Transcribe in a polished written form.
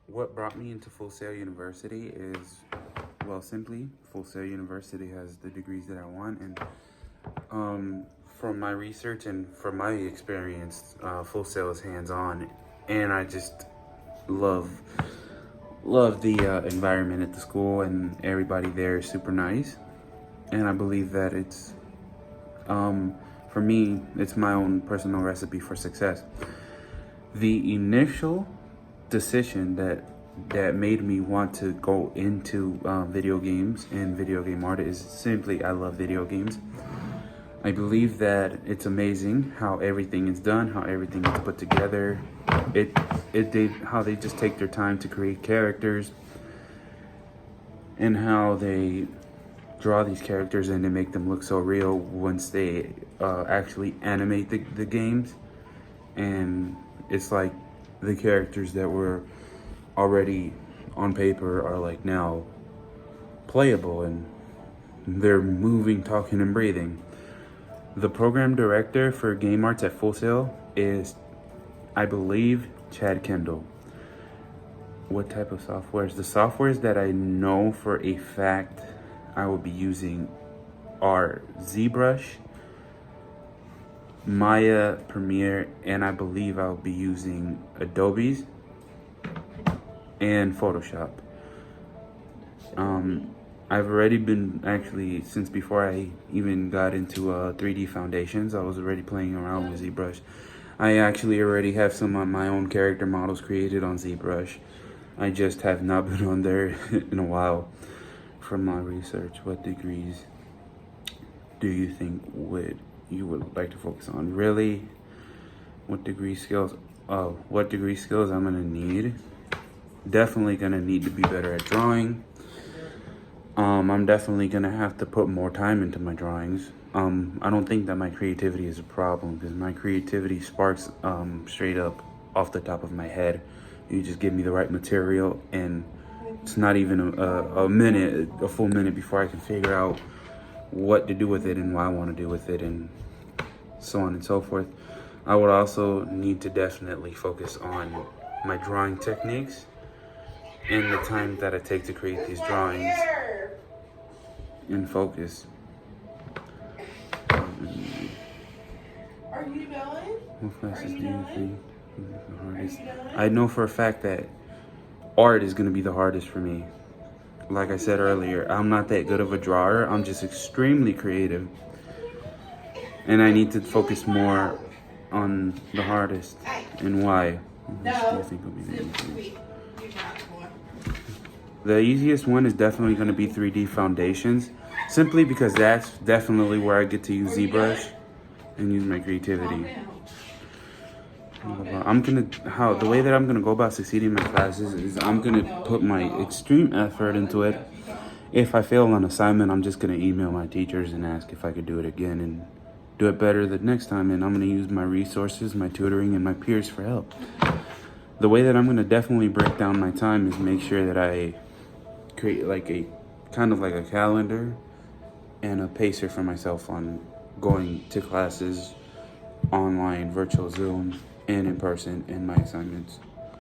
What brought me into Full Sail University is, well, simply, Full Sail University has the degrees that I want, and from my research and from my experience, Full Sail is hands-on, and I just love the environment at the school, and everybody there is super nice, and I believe that it's, for me, it's my own personal recipe for success. The initial decision that made me want to go into video games and video game art is simply I love video games. I believe that it's amazing how everything is done, how everything is put together. How they just take their time to create characters, and how they draw these characters and they make them look so real once they actually animate the games. And it's like the characters that were already on paper are like now playable, and they're moving, talking, and breathing. The program director for game arts at Full Sail is, I believe, Chad Kendall. What type of softwares? The softwares that I know for a fact I will be using are ZBrush, Maya, Premiere, and I believe I'll be using Adobe's and Photoshop. I've already been, actually, since before I even got into 3D Foundations, I was already playing around with ZBrush. I actually already have some of my own character models created on ZBrush. I just have not been on there in a while. From my research, what degrees do you think you would like to focus on? Really? What degree skills? Oh, what degree skills I'm gonna need? Definitely gonna need to be better at drawing. I'm definitely gonna have to put more time into my drawings. I don't think that my creativity is a problem, because my creativity sparks straight up off the top of my head. You just give me the right material, and it's not even a full minute before I can figure out what to do with it and what I want to do with it, and so on and so forth. I would also need to definitely focus on my drawing techniques and the time that I take to create these drawings, and focus. Are you going? What classes do you think is the hardest? I know for a fact that art is going to be the hardest for me. Like I said earlier, I'm not that good of a drawer. I'm just extremely creative, and I need to focus more on the hardest. And why? Which do you think will be the easiest? The easiest one is definitely going to be 3D Foundations, simply because that's definitely where I get to use ZBrush and use my creativity. The way that I'm gonna go about succeeding in my classes is I'm gonna put my extreme effort into it. If I fail on assignment, I'm just gonna email my teachers and ask if I could do it again and do it better the next time. And I'm gonna use my resources, my tutoring, and my peers for help. The way that I'm gonna definitely break down my time is make sure that I create like a kind of like a calendar and a pacer for myself on going to classes online, virtual Zoom, and in person in my assignments.